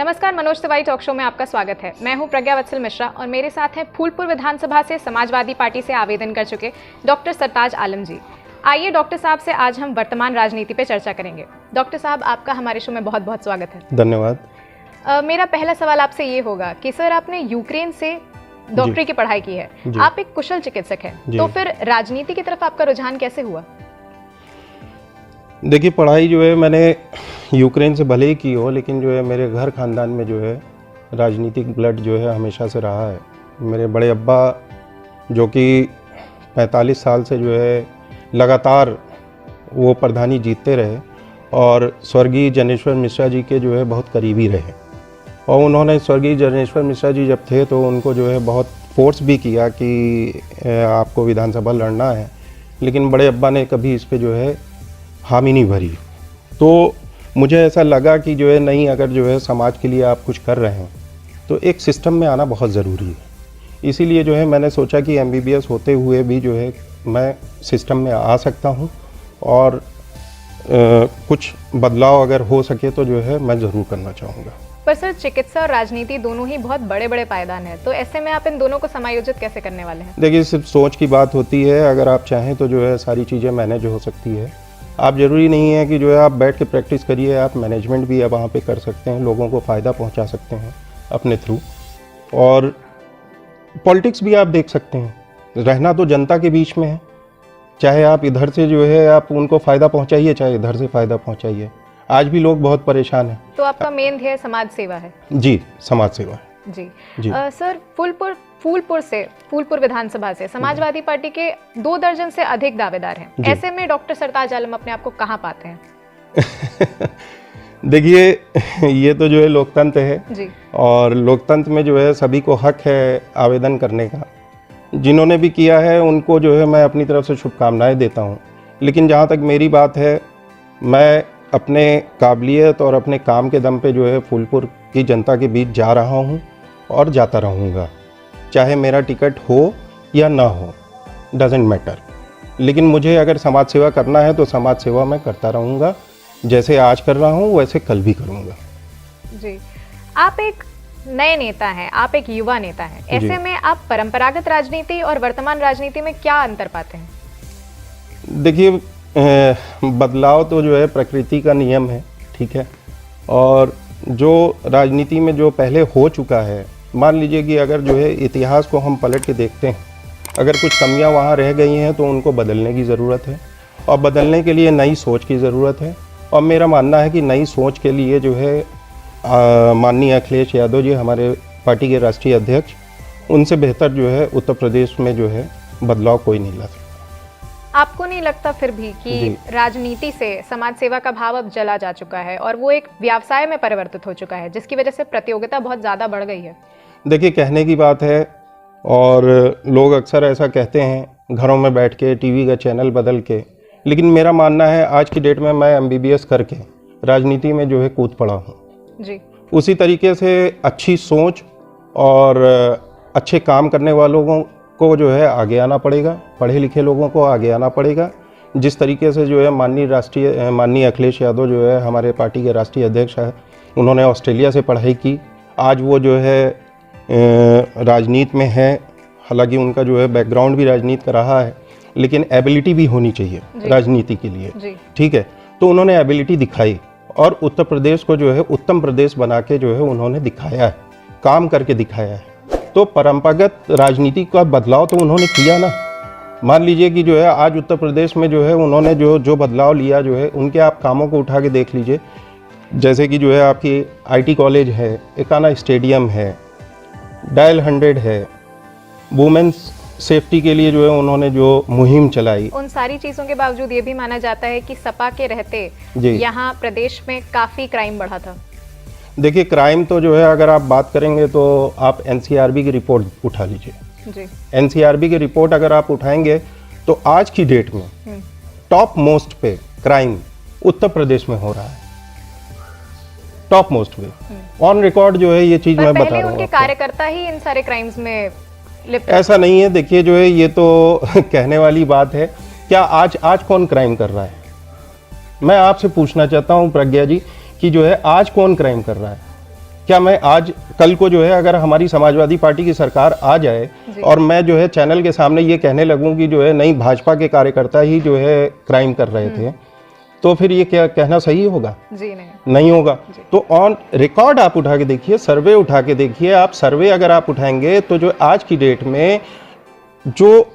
नमस्कार, Manoj Tiwari talk show में आपका स्वागत है। मैं हूं प्रज्ञा वत्सल मिश्रा और मेरे साथ हैं फूलपुर विधानसभा से समाजवादी पार्टी से आवेदन कर चुके डॉक्टर सरताज आलम जी। आइए डॉक्टर साहब से आज हम वर्तमान राजनीति पे चर्चा करेंगे। डॉक्टर साहब, आपका हमारे शो में बहुत बहुत स्वागत है। धन्यवाद। मेरा पहला सवाल आपसे ये होगा कि सर, आपने यूक्रेन से डॉक्टरी की पढ़ाई की है, आप एक कुशल चिकित्सक हैं, तो फिर राजनीति की तरफ आपका रुझान कैसे हुआ? देखिए, पढ़ाई जो है मैंने यूक्रेन से भले ही की हो, लेकिन जो है मेरे घर खानदान में जो है राजनीतिक ब्लड जो है हमेशा से रहा है। मेरे बड़े अब्बा जो कि 45 साल से जो है लगातार वो प्रधानी जीतते रहे और स्वर्गीय जनेश्वर मिश्रा जी के जो है बहुत करीबी रहे। और उन्होंने स्वर्गीय जनेश्वर मिश्रा जी जब थे तो उनको जो है बहुत फोर्स भी किया कि आपको विधानसभा लड़ना है, लेकिन बड़े अब्बा ने कभी इस पे जो है हामी नहीं भरी। तो मुझे ऐसा लगा कि जो है नहीं, अगर जो है समाज के लिए आप कुछ कर रहे हैं तो एक सिस्टम में आना बहुत ज़रूरी है। इसीलिए जो है मैंने सोचा कि MBBS होते हुए भी जो है मैं सिस्टम में आ सकता हूं और कुछ बदलाव अगर हो सके तो जो है मैं ज़रूर करना चाहूँगा। पर सर, चिकित्सा और राजनीति दोनों ही बहुत बड़े बड़े पायदान हैं, तो ऐसे में आप इन दोनों को समायोजित कैसे करने वाले हैं? देखिए, सिर्फ सोच की बात होती है। अगर आप चाहें तो जो है सारी चीज़ें मैनेज हो सकती है। आप ज़रूरी नहीं है कि जो है आप बैठ के प्रैक्टिस करिए, आप मैनेजमेंट भी अब वहाँ पे कर सकते हैं, लोगों को फ़ायदा पहुँचा सकते हैं अपने थ्रू। और पॉलिटिक्स भी आप देख सकते हैं, रहना तो जनता के बीच में है। चाहे आप इधर से जो है आप उनको फ़ायदा पहुँचाइए, चाहे इधर से फ़ायदा पहुँचाइए। आज भी लोग बहुत परेशान हैं। तो आपका मेन ध्येय समाज सेवा है? जी, समाज सेवा है। जी। सर, फूलपुर विधानसभा से समाजवादी पार्टी के 2 दर्जन से अधिक दावेदार हैं। ऐसे में डॉक्टर सरताज आलम अपने आप को कहाँ पाते हैं? देखिए, ये तो जो है लोकतंत्र है जी। और लोकतंत्र में जो है सभी को हक है आवेदन करने का। जिन्होंने भी किया है उनको जो है मैं अपनी तरफ से शुभकामनाएं देता हूँ। लेकिन जहाँ तक मेरी बात है, मैं अपने काबिलियत और अपने काम के दम पे जो है फूलपुर की जनता के बीच जा रहा हूँ और जाता रहूँगा, चाहे मेरा टिकट हो या ना हो, डजेंट मैटर। लेकिन मुझे अगर समाज सेवा करना है तो समाज सेवा मैं करता रहूँगा। जैसे आज कर रहा हूँ वैसे कल भी करूँगा। जी। आप एक नए नेता हैं, आप एक युवा नेता हैं, ऐसे में आप परंपरागत राजनीति और वर्तमान राजनीति में क्या अंतर पाते हैं? देखिए, बदलाव तो जो है प्रकृति का नियम है, ठीक है। और जो राजनीति में जो पहले हो चुका है, मान लीजिए कि अगर जो है इतिहास को हम पलट के देखते हैं, अगर कुछ कमियां वहां रह गई हैं तो उनको बदलने की ज़रूरत है और बदलने के लिए नई सोच की ज़रूरत है। और मेरा मानना है कि नई सोच के लिए जो है माननीय अखिलेश यादव जी, हमारे पार्टी के राष्ट्रीय अध्यक्ष, उनसे बेहतर जो है उत्तर प्रदेश में जो है बदलाव कोई नहीं ला सकता। आपको नहीं लगता फिर भी कि राजनीति से समाज सेवा का भाव अब जला जा चुका है और वो एक व्यवसाय में परिवर्तित हो चुका है, जिसकी वजह से प्रतियोगिता बहुत ज़्यादा बढ़ गई है? देखिए, कहने की बात है और लोग अक्सर ऐसा कहते हैं घरों में बैठ के, टीवी का चैनल बदल के, लेकिन मेरा मानना है आज की डेट में मैं MBBS करके राजनीति में जो है कूद पड़ा हूँ। जी। उसी तरीके से अच्छी सोच और अच्छे काम करने वालों को जो है आगे आना पड़ेगा, पढ़े लिखे लोगों को आगे आना पड़ेगा। जिस तरीके से जो है माननीय अखिलेश यादव जो है हमारे पार्टी के राष्ट्रीय अध्यक्ष है, उन्होंने ऑस्ट्रेलिया से पढ़ाई की, आज वो जो है राजनीति में है। हालांकि उनका जो है बैकग्राउंड भी राजनीति का रहा है, लेकिन एबिलिटी भी होनी चाहिए राजनीति के लिए, ठीक है। तो उन्होंने एबिलिटी दिखाई और उत्तर प्रदेश को जो है उत्तम प्रदेश बना के जो है उन्होंने दिखाया है, काम करके दिखाया है। तो परंपरागत राजनीति का बदलाव तो उन्होंने किया ना। मान लीजिए कि जो है आज उत्तर प्रदेश में जो है उन्होंने जो बदलाव लिया जो है, उनके आप कामों को उठा के देख लीजिए। जैसे कि जो है आपकी IT कॉलेज है, एकाना स्टेडियम है, डायल 100 है, वुमेन्स सेफ्टी के लिए जो है उन्होंने जो मुहिम चलाई। उन सारी चीज़ों के बावजूद ये भी माना जाता है कि सपा के रहते यहाँ प्रदेश में काफ़ी क्राइम बढ़ा था। देखिए, क्राइम तो जो है अगर आप बात करेंगे तो आप NCRB की रिपोर्ट उठा लीजिए जी। NCRB की रिपोर्ट अगर आप उठाएंगे तो आज की डेट में टॉप मोस्ट पे क्राइम उत्तर प्रदेश में हो रहा है, टॉप मोस्ट पे, ऑन रिकॉर्ड जो है ये चीज मैं बता रहा हूँ। उनके कार्यकर्ता ही इन सारे क्राइम्स में लिप्त? ऐसा नहीं है। देखिए, जो है ये तो कहने वाली बात है। क्या आज कौन क्राइम कर रहा है? मैं आपसे पूछना चाहता हूँ प्रज्ञा जी कि जो है आज कौन क्राइम कर रहा है? क्या मैं आज कल को जो है अगर हमारी समाजवादी पार्टी की सरकार आ जाए और मैं जो है चैनल के सामने ये कहने लगूं कि जो है नहीं भाजपा के कार्यकर्ता ही जो है क्राइम कर रहे थे, तो फिर ये क्या कहना सही होगा? जी नहीं होगा। तो ऑन रिकॉर्ड आप उठा के देखिए, सर्वे उठा के देखिए आप, सर्वे अगर आप उठाएंगे तो जो आज की डेट में जो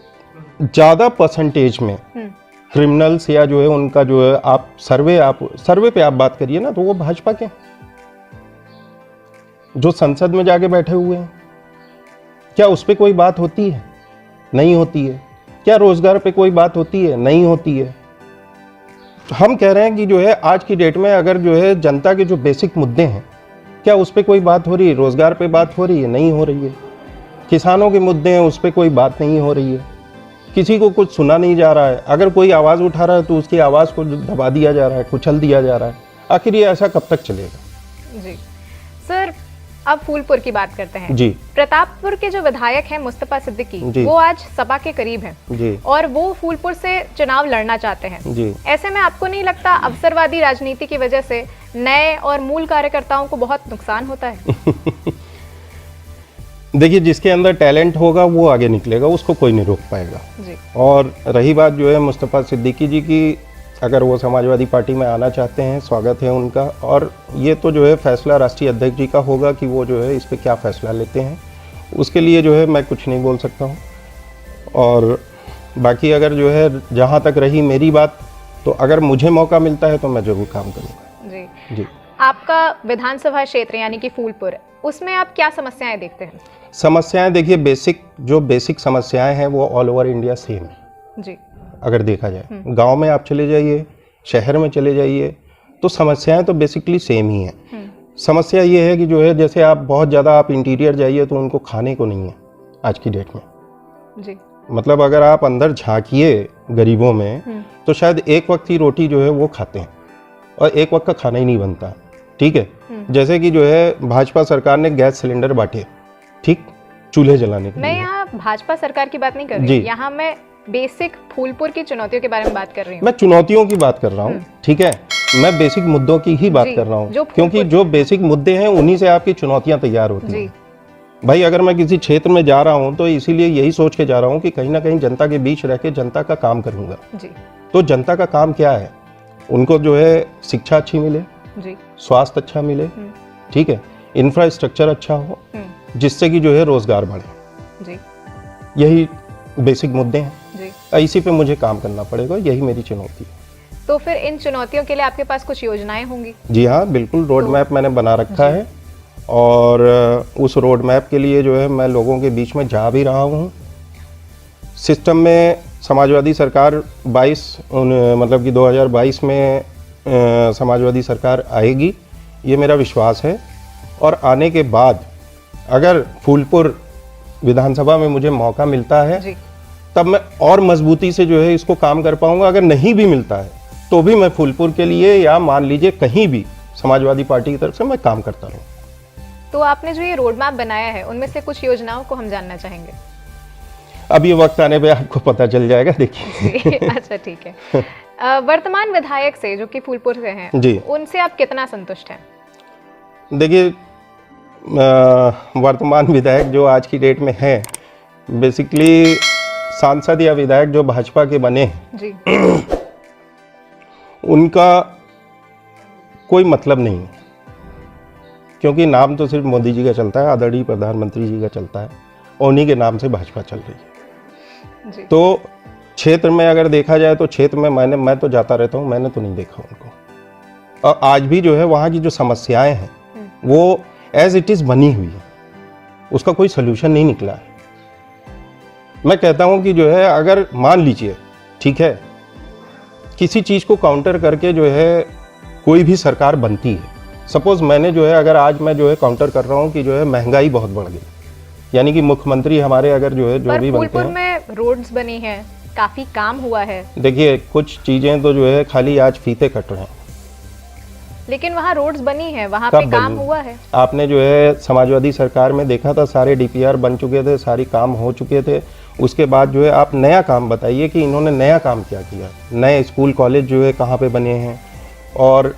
ज़्यादा परसेंटेज में क्रिमिनल्स या जो है उनका जो है आप सर्वे पे आप बात करिए ना, तो वो भाजपा के जो संसद में जाके बैठे हुए हैं। क्या उस पर कोई बात होती है? नहीं होती है। क्या रोजगार पे कोई बात होती है? नहीं होती है। हम कह रहे हैं कि जो है आज की डेट में अगर जो है जनता के जो बेसिक मुद्दे हैं, क्या उस पर कोई बात हो रही है? रोजगार पे बात हो रही है? नहीं हो रही है। किसानों के मुद्दे हैं, उस पर कोई बात नहीं हो रही है। किसी को कुछ सुना नहीं जा रहा है। अगर कोई आवाज़ उठा रहा है तो उसकी आवाज़ को दबा दिया जा रहा है, कुचल दिया जा रहा है। आखिर ये ऐसा कब तक चलेगा? जी सर, अब फूलपुर की बात करते हैं। जी। प्रतापपुर के जो विधायक हैं मुस्तफा सिद्दीकी, वो आज सपा के करीब हैं जी। और वो फूलपुर से चुनाव लड़ना चाहते हैं जी। ऐसे में आपको नहीं लगता अवसरवादी राजनीति की वजह से नए और मूल कार्यकर्ताओं को बहुत नुकसान होता है? देखिए, जिसके अंदर टैलेंट होगा वो आगे निकलेगा, उसको कोई नहीं रोक पाएगा जी। और रही बात जो है मुस्तफा सिद्दीकी जी की, अगर वो समाजवादी पार्टी में आना चाहते हैं, स्वागत है उनका। और ये तो जो है फैसला राष्ट्रीय अध्यक्ष जी का होगा कि वो जो है इस पर क्या फैसला लेते हैं। उसके लिए जो है मैं कुछ नहीं बोल सकता हूँ। और बाकी अगर जो है जहाँ तक रही मेरी बात, तो अगर मुझे मौका मिलता है तो मैं ज़रूर काम करूँगा। जी। जी। आपका विधानसभा क्षेत्र यानी कि फूलपुर, उसमें आप क्या समस्याएं देखते हैं? समस्याएं देखिए, बेसिक समस्याएं हैं वो ऑल ओवर इंडिया सेम है जी। अगर देखा जाए। गांव में आप चले जाइए, शहर में चले जाइए, तो समस्याएं तो बेसिकली सेम ही हैं। समस्या ये है कि जो है जैसे आप बहुत ज़्यादा आप इंटीरियर जाइए तो उनको खाने को नहीं है आज की डेट में जी। मतलब अगर आप अंदर झांकिए गरीबों में तो शायद एक वक्त की रोटी जो है वो खाते हैं और एक वक्त का खाना ही नहीं बनता। ठीक है, जैसे कि जो है भाजपा सरकार ने गैस सिलेंडर बांटे, ठीक, चूल्हे जलाने के लिए। मैं यहाँ भाजपा सरकार की बात नहीं कर रही, यहाँ मैं बेसिक फूलपुर की चुनौतियों के बारे में बात कर रही हूँ। मैं चुनौतियों की बात कर रहा हूँ, ठीक है, मैं बेसिक मुद्दों की ही बात कर रहा हूँ, क्योंकि जो बेसिक मुद्दे हैं उन्हीं से आपकी चुनौतियां तैयार होती हैं। भाई अगर मैं किसी क्षेत्र में जा रहा हूँ तो इसीलिए यही सोच के जा रहा हूँ कि कहीं ना कहीं जनता के बीच रह के जनता का काम करूंगा। तो जनता का काम क्या है? उनको जो है शिक्षा अच्छी मिले, स्वास्थ्य अच्छा मिले, ठीक है, इंफ्रास्ट्रक्चर अच्छा हो, जिससे कि जो है रोजगार बढ़े। यही बेसिक मुद्दे हैं। इसी पे मुझे काम करना पड़ेगा, यही मेरी चुनौती है। तो फिर इन चुनौतियों के लिए आपके पास कुछ योजनाएं होंगी? जी हाँ, बिल्कुल, रोड मैप मैंने बना रखा है और उस रोड मैप के लिए जो है मैं लोगों के बीच में जा भी रहा हूँ। सिस्टम में समाजवादी सरकार 2022 में समाजवादी सरकार आएगी, ये मेरा विश्वास है। और आने के बाद अगर फूलपुर विधानसभा में मुझे मौका मिलता है तब मैं और मजबूती से जो है इसको काम कर पाऊंगा। अगर नहीं भी मिलता है तो भी मैं फूलपुर के लिए या मान लीजिए कहीं भी समाजवादी पार्टी की तरफ से मैं काम करता रहूँ। तो आपने जो ये रोड मैप बनाया है उनमें से कुछ योजनाओं को हम जानना चाहेंगे। अब ये वक्त आने पे आपको पता चल जाएगा, देखिए। अच्छा, ठीक है। वर्तमान विधायक से जो कि फूलपुर से हैं जी, उनसे आप कितना संतुष्ट हैं? देखिए, वर्तमान विधायक जो आज की डेट में है, बेसिकली सांसद या विधायक जो भाजपा के बने हैं जी, उनका कोई मतलब नहीं है, क्योंकि नाम तो सिर्फ मोदी जी का चलता है, आदरणीय प्रधानमंत्री जी का चलता है और उन्हीं के नाम से भाजपा चल रही है जी। तो क्षेत्र में अगर देखा जाए तो क्षेत्र में मैं तो जाता रहता हूँ, मैंने तो नहीं देखा उनको। और आज भी जो है वहाँ की जो समस्याएं हैं वो एज इट इज़ बनी हुई है, उसका कोई सोल्यूशन नहीं निकला है। मैं कहता हूँ कि जो है अगर मान लीजिए, ठीक है, किसी चीज़ को काउंटर करके जो है कोई भी सरकार बनती है, सपोज मैंने जो है अगर आज मैं जो है काउंटर कर रहा हूँ कि जो है महंगाई बहुत बढ़ गई, यानी कि मुख्यमंत्री हमारे अगर जो है जो भी बनते हैं, में रोड्स बनी हैं, काफी काम हुआ है। देखिए, कुछ चीजें तो जो है खाली आज फीते कट रहे हैं, लेकिन वहाँ रोड्स बनी है, वहाँ पे काम हुआ है। आपने जो है समाजवादी सरकार में देखा था, सारे डीपीआर बन चुके थे, सारी काम हो चुके थे। उसके बाद जो है आप नया काम बताइए कि इन्होंने नया काम क्या किया, नए स्कूल कॉलेज जो है कहाँ पे बने हैं। और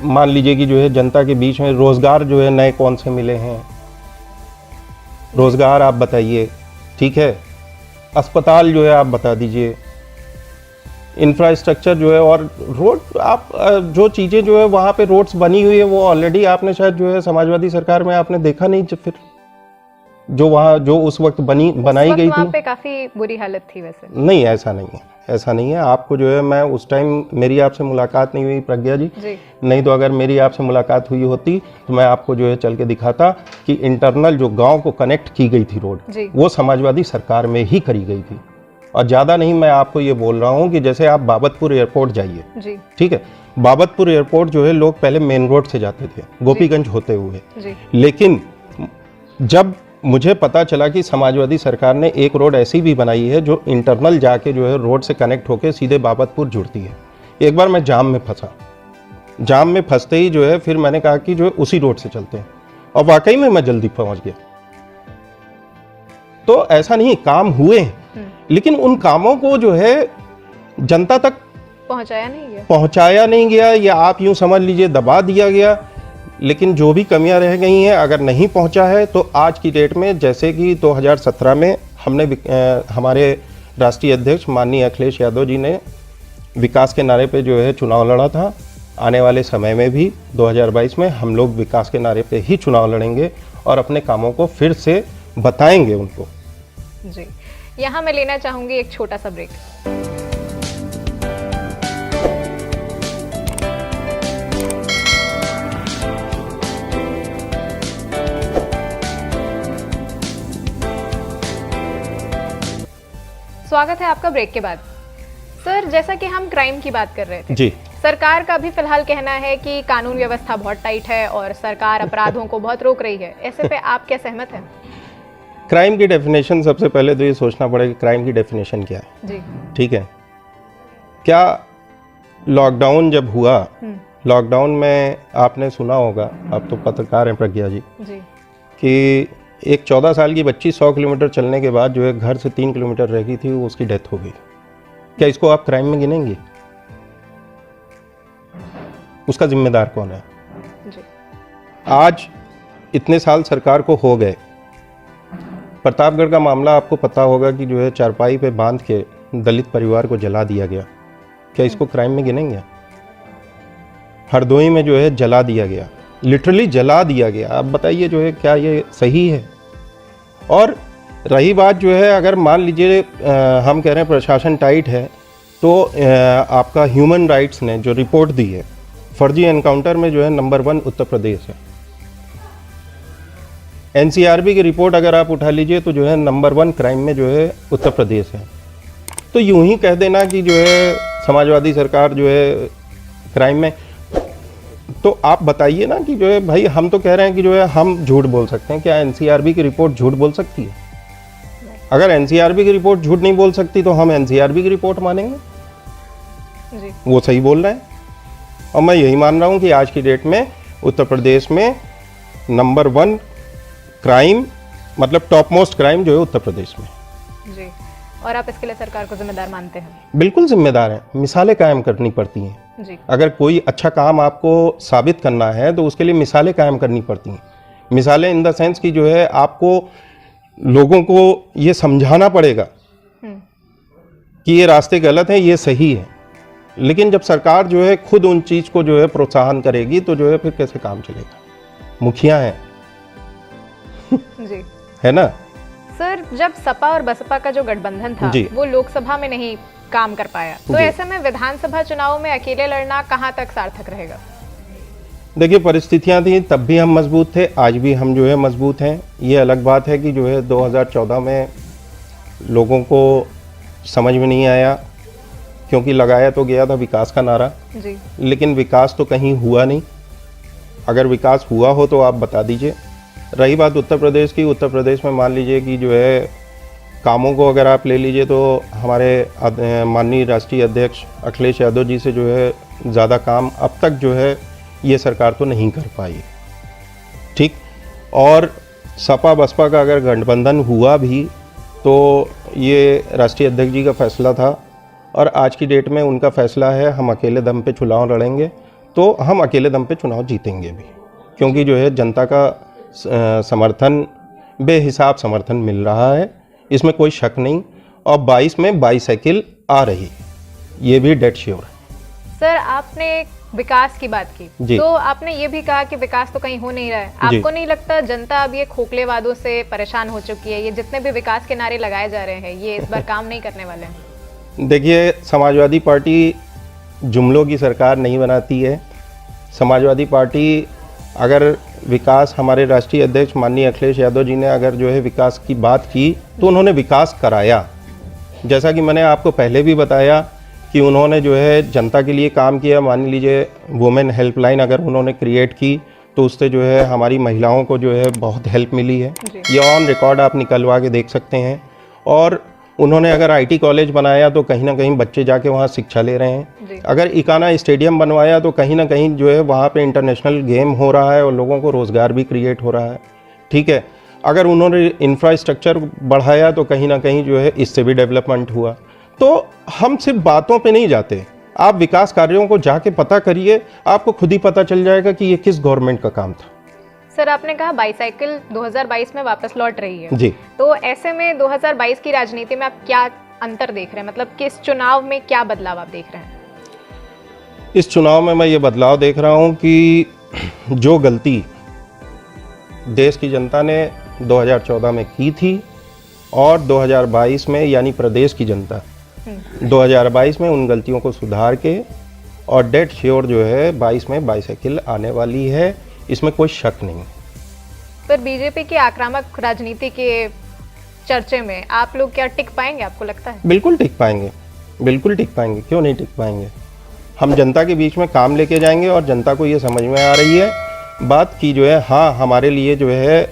मान लीजिए कि जो है जनता के बीच में रोज़गार जो है नए कौन से मिले हैं, रोज़गार आप बताइए, ठीक है। अस्पताल जो है आप बता दीजिए, इंफ्रास्ट्रक्चर जो है, और रोड आप जो चीज़ें जो है वहाँ पे रोड्स बनी हुई है वो ऑलरेडी आपने शायद जो है समाजवादी सरकार में आपने देखा नहीं, फिर जो वहाँ जो उस वक्त बनाई गई थी वहाँ पे काफी बुरी हालत थी वैसे। नहीं, ऐसा नहीं है, ऐसा नहीं है। आपको जो है, मैं उस टाइम मेरी आपसे मुलाकात नहीं हुई प्रज्ञा जी, नहीं तो अगर मेरी आपसे मुलाकात हुई होती तो मैं आपको जो है चल के दिखाता कि इंटरनल जो गांव को कनेक्ट की गई थी रोड, वो समाजवादी सरकार में ही करी गई थी। और ज़्यादा नहीं, मैं आपको ये बोल रहा हूँ कि जैसे आप बाबतपुर एयरपोर्ट जाइए, ठीक है, बाबतपुर एयरपोर्ट जो है लोग पहले मेन रोड से जाते थे गोपीगंज होते हुए, लेकिन जब मुझे पता चला कि समाजवादी सरकार ने एक रोड ऐसी भी बनाई है जो इंटरनल जाके जो है रोड से कनेक्ट होके सीधे बाबतपुर जुड़ती है। एक बार मैं जाम में फंसा, जाम में फंसते ही जो है फिर मैंने कहा कि जो है उसी रोड से चलते हैं, और वाकई में मैं जल्दी पहुंच गया। तो ऐसा नहीं, काम हुए हैं, लेकिन उन कामों को जो है जनता तक पहुंचाया नहीं गया, या आप यूं समझ लीजिए दबा दिया गया। लेकिन जो भी कमियां रह गई हैं, अगर नहीं पहुंचा है तो आज की डेट में, जैसे कि 2017 में हमने हमारे राष्ट्रीय अध्यक्ष माननीय अखिलेश यादव जी ने विकास के नारे पे जो है चुनाव लड़ा था, आने वाले समय में भी 2022 में हम लोग विकास के नारे पे ही चुनाव लड़ेंगे और अपने कामों को फिर से बताएंगे उनको। जी, यहाँ मैं लेना चाहूँगी एक छोटा सा ब्रेक। स्वागत है आपका ब्रेक के बाद। सर, जैसा कि हम क्राइम की बात कर रहे थे जी, सरकार का भी फिलहाल कहना है कि कानून व्यवस्था बहुत टाइट है और सरकार अपराधों को बहुत रोक रही है, ऐसे पे आप क्या सहमत हैं? क्राइम की डेफिनेशन, सबसे पहले तो ये सोचना पड़ेगा क्राइम की डेफिनेशन क्या है जी, ठीक है। क्या लॉकडाउन जब हुआ, लॉकडाउन में आपने सुना होगा, आप तो पत्रकार हैं प्रज्ञा जी, कि एक 14 साल की बच्ची 100 किलोमीटर चलने के बाद जो है घर से 3 किलोमीटर रह गई थी, उसकी डेथ हो गई। क्या इसको आप क्राइम में गिनेंगे? उसका जिम्मेदार कौन है? आज इतने साल सरकार को हो गए, प्रतापगढ़ का मामला आपको पता होगा कि जो है चारपाई पे बांध के दलित परिवार को जला दिया गया, क्या इसको क्राइम में गिनेंगे? हरदोई में जो है जला दिया गया, लिटरली जला दिया गया। आप बताइए जो है क्या ये सही है? और रही बात जो है, अगर मान लीजिए हम कह रहे हैं प्रशासन टाइट है, तो आपका ह्यूमन राइट्स ने जो रिपोर्ट दी है, फर्जी एनकाउंटर में जो है नंबर 1 उत्तर प्रदेश है। एनसीआरबी की रिपोर्ट अगर आप उठा लीजिए तो जो है नंबर 1 क्राइम में जो है उत्तर प्रदेश है। तो यूं ही कह देना कि जो है समाजवादी सरकार जो है क्राइम में, तो आप बताइए ना कि जो है भाई, हम तो कह रहे हैं कि जो है हम झूठ बोल सकते हैं, क्या एनसीआरबी की रिपोर्ट झूठ बोल सकती है? अगर एनसीआरबी की रिपोर्ट झूठ नहीं बोल सकती तो हम एनसीआरबी की रिपोर्ट मानेंगे जी। वो सही बोल रहे हैं, और मैं यही मान रहा हूं कि आज की डेट में उत्तर प्रदेश में नंबर 1 क्राइम, मतलब टॉप मोस्ट क्राइम जो है उत्तर प्रदेश में जी। और आप इसके लिए सरकार को जिम्मेदार मानते हैं? बिल्कुल जिम्मेदार है, मिसालें कायम करनी पड़ती हैं जी। अगर कोई अच्छा काम आपको साबित करना है तो उसके लिए मिसालें कायम करनी पड़ती हैं। मिसालें इन द सेंस कि जो है आपको लोगों को ये समझाना पड़ेगा कि ये रास्ते गलत हैं, ये सही है। लेकिन जब सरकार जो है खुद उन चीज़ को जो है प्रोत्साहन करेगी तो जो है फिर कैसे काम चलेगा? मुखिया हैं जी, है ना सर। जब सपा और बसपा का जो गठबंधन था वो लोकसभा में नहीं काम कर पाया, तो ऐसे में विधानसभा चुनाव में अकेले लड़ना कहां तक सार्थक रहेगा? देखिए, परिस्थितियां थी, तब भी हम मजबूत थे, आज भी हम जो है मजबूत हैं। ये अलग बात है कि जो है 2014 में लोगों को समझ में नहीं आया, क्योंकि लगाया तो गया था विकास का नारा जी, लेकिन विकास तो कहीं हुआ नहीं। अगर विकास हुआ हो तो आप बता दीजिए। रही बात उत्तर प्रदेश की, उत्तर प्रदेश में मान लीजिए कि जो है कामों को अगर आप ले लीजिए तो हमारे माननीय राष्ट्रीय अध्यक्ष अखिलेश यादव जी से जो है ज़्यादा काम अब तक जो है ये सरकार तो नहीं कर पाई, ठीक। और सपा बसपा का अगर गठबंधन हुआ भी तो ये राष्ट्रीय अध्यक्ष जी का फैसला था, और आज की डेट में उनका फैसला है हम अकेले दम पे चुनाव लड़ेंगे। तो हम अकेले दम पे चुनाव जीतेंगे भी, क्योंकि जो है जनता का समर्थन, बेहिसाब समर्थन मिल रहा है, इसमें कोई शक नहीं। और 22 में बाईसाइकिल आ रही है, ये भी डेड श्योर है। सर, आपने विकास की बात की, तो आपने ये भी कहा कि विकास तो कहीं हो नहीं रहा है। आपको नहीं लगता जनता अब ये खोखले वादों से परेशान हो चुकी है? ये जितने भी विकास के नारे लगाए जा रहे हैं, ये इस बार काम नहीं करने वाले हैं? देखिए, समाजवादी पार्टी जुमलों की सरकार नहीं बनाती है। समाजवादी पार्टी अगर विकास, हमारे राष्ट्रीय अध्यक्ष माननीय अखिलेश यादव जी ने अगर जो है विकास की बात की, तो उन्होंने विकास कराया। जैसा कि मैंने आपको पहले भी बताया कि उन्होंने जो है जनता के लिए काम किया। मान लीजिए वुमेन हेल्पलाइन अगर उन्होंने क्रिएट की, तो उससे जो है हमारी महिलाओं को जो है बहुत हेल्प मिली है। ये ऑन रिकॉर्ड आप निकलवा के देख सकते हैं। और उन्होंने अगर आईटी कॉलेज बनाया तो कहीं ना कहीं बच्चे जाके वहाँ शिक्षा ले रहे हैं। अगर इकाना स्टेडियम बनवाया तो कहीं ना कहीं जो है वहाँ पे इंटरनेशनल गेम हो रहा है और लोगों को रोज़गार भी क्रिएट हो रहा है। ठीक है, अगर उन्होंने इंफ्रास्ट्रक्चर बढ़ाया तो कहीं ना कहीं जो है इससे भी डेवलपमेंट हुआ। तो हम सिर्फ बातों पे नहीं जाते, आप विकास कार्यों को जाके पता करिए, आपको खुद ही पता चल जाएगा कि ये किस गवर्नमेंट का काम था। सर, आपने कहा बाईसाइकिल 2022 में वापस लौट रही है जी, तो ऐसे में 2022 की राजनीति में आप क्या अंतर देख रहे हैं? मतलब किस चुनाव में क्या बदलाव आप देख रहे हैं? इस चुनाव में मैं ये बदलाव देख रहा हूँ कि जो गलती देश की जनता ने 2014 में की थी और 2022 में, यानी प्रदेश की जनता 2022 में उन गलतियों को सुधार के, और डेट श्योर जो है 22 में बाईसाइकिल आने वाली है, इसमें कोई शक नहीं। पर बीजेपी की आक्रामक राजनीति के चर्चे में आप लोग क्या टिक पाएंगे, आपको लगता है? बिल्कुल टिक पाएंगे, बिल्कुल टिक पाएंगे, क्यों नहीं टिक पाएंगे। हम जनता के बीच में काम लेके जाएंगे और जनता को ये समझ में आ रही है बात की जो है, हाँ हमारे लिए जो है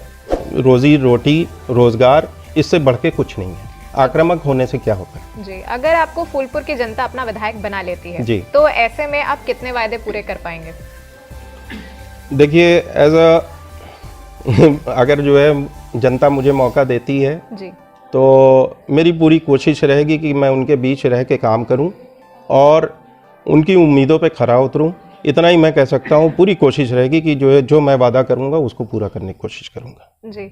रोजी रोटी, रोजगार, इससे बढ़ के कुछ नहीं है। आक्रामक होने से क्या होता है? जी, अगर आपको फूलपुर की जनता अपना विधायक बना लेती है जी, तो ऐसे में आप कितने वायदे पूरे कर पाएंगे? देखिए, अगर जो है जनता मुझे मौका देती है जी, तो मेरी पूरी कोशिश रहेगी कि मैं उनके बीच रह के काम करूं और उनकी उम्मीदों पे खरा उतरूं। इतना ही मैं कह सकता हूं, पूरी कोशिश रहेगी कि जो है जो मैं वादा करूंगा उसको पूरा करने की कोशिश करूंगा। जी,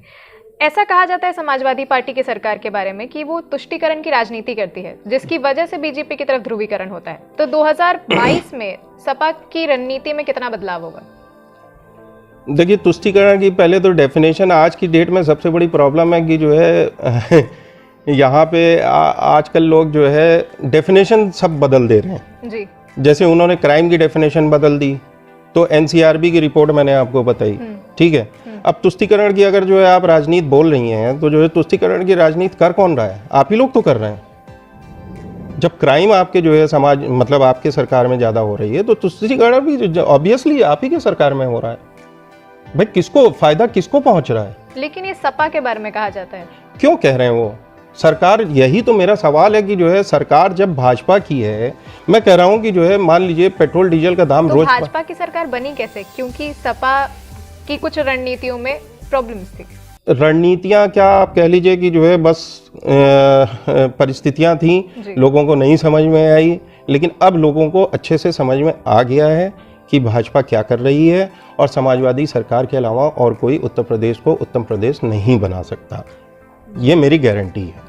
ऐसा कहा जाता है समाजवादी पार्टी की सरकार के बारे में कि वो तुष्टीकरण की राजनीति करती है, जिसकी वजह से बीजेपी की तरफ ध्रुवीकरण होता है। तो 2022 में सपा की रणनीति में कितना बदलाव होगा? देखिए, तुष्टीकरण की पहले तो डेफिनेशन, आज की डेट में सबसे बड़ी प्रॉब्लम है कि जो है यहाँ पे आजकल लोग जो है डेफिनेशन सब बदल दे रहे हैं। जी, जैसे उन्होंने क्राइम की डेफिनेशन बदल दी, तो एनसीआरबी की रिपोर्ट मैंने आपको बताई। ठीक है, अब तुष्टीकरण की अगर जो है आप राजनीति बोल रही हैं, तो जो है तुष्टीकरण की राजनीति कर कौन रहा है? आप ही लोग तो कर रहे हैं। जब क्राइम आपके जो है समाज, मतलब आपके सरकार में ज़्यादा हो रही है, तो तुष्टीकरण भी ऑब्वियसली आप ही के सरकार में हो रहा है। भाई, किसको फायदा, किसको पहुंच रहा है? लेकिन ये सपा के बारे में कहा जाता है। क्यों कह रहे हैं वो? सरकार, यही तो मेरा सवाल है कि जो है सरकार जब भाजपा की है, मैं कह रहा हूं कि जो है मान लीजिए पेट्रोल डीजल का दाम तो रोज, भाजपा की सरकार बनी कैसे? क्योंकि सपा की कुछ रणनीतियों में प्रॉब्लम्स थी। रणनीतियां क्या, आप कह लीजिए कि जो है बस परिस्थितियां थी, लोगों को नहीं समझ में आई। लेकिन अब लोगों को अच्छे से समझ में आ गया है कि भाजपा क्या कर रही है, और समाजवादी सरकार के अलावा और कोई उत्तर प्रदेश को उत्तम प्रदेश नहीं बना सकता। ये मेरी गारंटी है।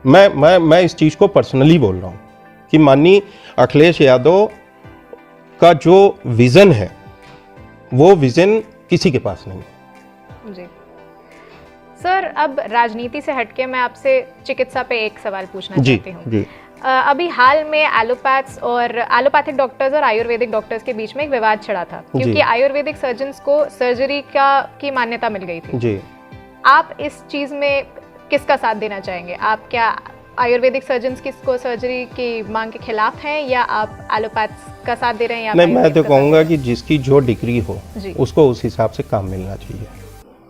मैं इस चीज़ को पर्सनली बोल रहा हूँ कि माननीय अखिलेश यादव का जो विज़न है, वो विज़न किसी के पास नहीं है। जी सर, अब राजनीति से हटके मैं आपसे चिकित्सा पे एक सवाल पूछना चाहती हूँ। जी, अभी हाल में एलोपैथिक डॉक्टर्स और आयुर्वेदिक डॉक्टर्स के बीच में एक विवाद छिड़ा था, क्योंकि आयुर्वेदिक सर्जन्स को सर्जरी की मान्यता मिल गई थी। जी, आप इस चीज़ में किसका साथ देना चाहेंगे? आप क्या आयुर्वेदिक सर्जन्स किसको सर्जरी की मांग के खिलाफ हैं, या आप एलोपैथ्स का साथ दे रहे हैं? या नहीं, मैं तो कहूँगा कि जिसकी जो डिग्री हो उसको उस हिसाब से काम मिलना चाहिए।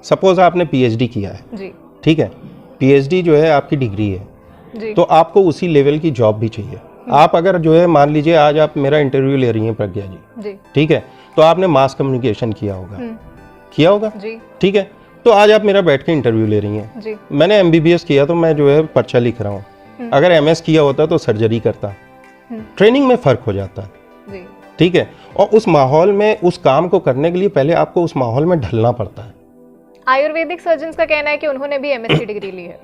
सपोज आपने पीएचडी किया है जी, ठीक है, पीएचडी जो है आपकी डिग्री है जी, तो आपको उसी लेवल की जॉब भी चाहिए। आप अगर जो है मान लीजिए आज आप मेरा इंटरव्यू ले रही हैं प्रज्ञा जी, ठीक है, तो आपने मास कम्युनिकेशन किया होगा जी, ठीक है, तो आज आप मेरा बैठ के इंटरव्यू ले रही हैं जी। मैंने एमबीबीएस किया तो मैं जो है पर्चा लिख रहा हूँ। अगर एमएस किया होता तो सर्जरी करता। ट्रेनिंग में फर्क हो जाता है। ठीक है। और उस माहौल में उस काम को करने के लिए पहले आपको उस माहौल में ढलना पड़ता है। आयुर्वेदिक सर्जन्स का कहना है कि उन्होंने भी एमएससी डिग्री ली है।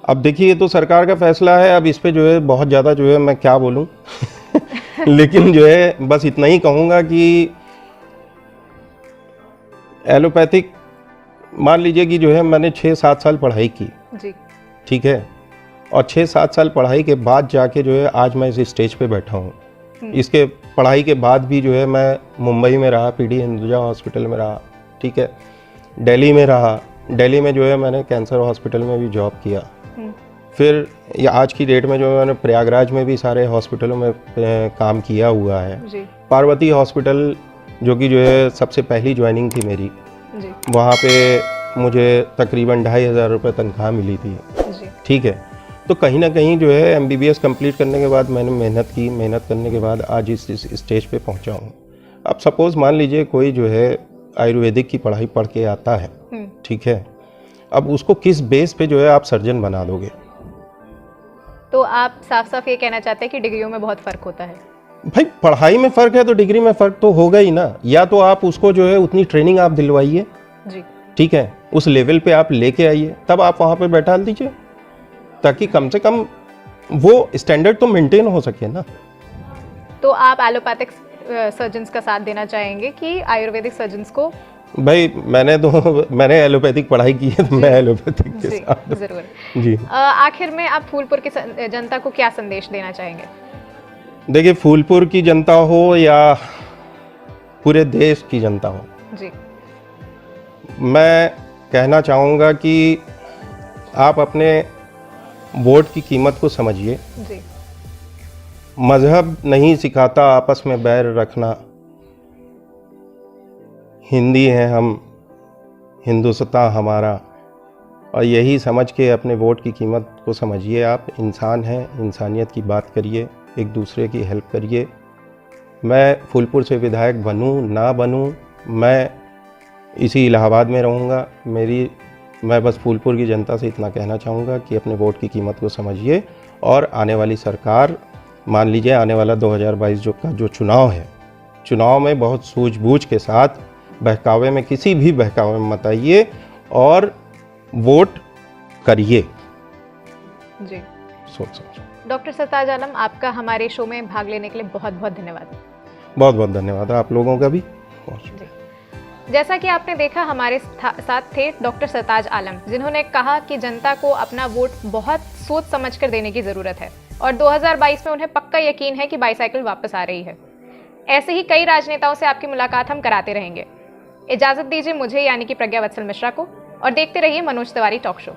अब देखिए, ये तो सरकार का फैसला है। अब इस पे जो है बहुत ज़्यादा जो है मैं क्या बोलूं लेकिन जो है बस इतना ही कहूँगा कि एलोपैथिक, मान लीजिए कि जो है मैंने 6-7 साल पढ़ाई की जी। ठीक है, और 6-7 साल पढ़ाई के बाद जाके जो है आज मैं इस स्टेज पे बैठा हूँ। इसके पढ़ाई के बाद भी जो है मैं मुंबई में रहा, पीडी हिंदुजा हॉस्पिटल में रहा, ठीक है, दिल्ली में रहा। दिल्ली में जो है मैंने कैंसर हॉस्पिटल में भी जॉब किया। फिर ये आज की डेट में जो मैंने प्रयागराज में भी सारे हॉस्पिटलों में काम किया हुआ है जी। पार्वती हॉस्पिटल जो कि जो है सबसे पहली ज्वाइनिंग थी मेरी जी। वहाँ पे मुझे तकरीबन 2,500 रुपये तनख्वाह मिली थी जी। ठीक है। तो कहीं ना कहीं जो है MBBS कंप्लीट करने के बाद मैंने मेहनत की, मेहनत करने के बाद आज इस स्टेज पे पहुँचा हूँ। अब सपोज़ मान लीजिए कोई जो है आयुर्वेदिक की पढ़ाई पढ़ के आता है, ठीक है, अब उसको किस बेस पे जो है आप सर्जन बना दोगे? तो आप साफ साफ ये कहना चाहते हैं कि डिग्रियों में बहुत फ़र्क होता है? भाई पढ़ाई में फ़र्क है तो डिग्री में फ़र्क तो होगा ही ना। या तो आप उसको जो है उतनी ट्रेनिंग आप दिलवाइए, जी, ठीक है, उस लेवल पे आप लेके आइए, तब आप वहाँ पे बैठा दीजिए ताकि कम से कम वो स्टैंडर्ड तो मेंटेन हो सके ना। तो आप एलोपैथिक सर्जन्स का साथ देना चाहेंगे कि आयुर्वेदिक सर्जन्स को? भाई मैंने एलोपैथिक पढ़ाई की है तो मैं एलोपैथिक के साथ जरूर जी। आखिर में आप फूलपुर की जनता को क्या संदेश देना चाहेंगे? देखिए, फूलपुर की जनता हो या पूरे देश की जनता हो जी, मैं कहना चाहूँगा कि आप अपने वोट की कीमत को समझिए। जी। मजहब नहीं सिखाता आपस में बैर रखना, हिंदी हैं हम, हिंदुस्तान हमारा, और यही समझ के अपने वोट की कीमत को समझिए। आप इंसान हैं, इंसानियत की बात करिए, एक दूसरे की हेल्प करिए। मैं फूलपुर से विधायक बनूं ना बनूं, मैं इसी इलाहाबाद में रहूंगा। मैं बस फूलपुर की जनता से इतना कहना चाहूँगा कि अपने वोट की कीमत को समझिए और आने वाली सरकार, मान लीजिए आने वाला 2022 जो चुनाव है, चुनाव में बहुत सूझबूझ के साथ बहकावे में, किसी भी बहकावे में मत आइए और वोट करिए जी। सोच। डॉक्टर सरताज आलम, आपका हमारे शो में भाग लेने के लिए बहुत बहुत धन्यवाद। बहुत बहुत धन्यवाद आप लोगों का भी। जी। जैसा कि आपने देखा, हमारे साथ थे डॉक्टर सरताज आलम, जिन्होंने कहा कि जनता को अपना वोट बहुत सोच समझकर देने की ज़रूरत है और 2022 में उन्हें पक्का यकीन है कि बाईसाइकिल वापस आ रही है। ऐसे ही कई राजनेताओं से आपकी मुलाकात हम कराते रहेंगे। इजाज़त दीजिए मुझे, यानी कि प्रज्ञा वत्सल मिश्रा को, और देखते रहिए मनोज तिवारी टॉक शो।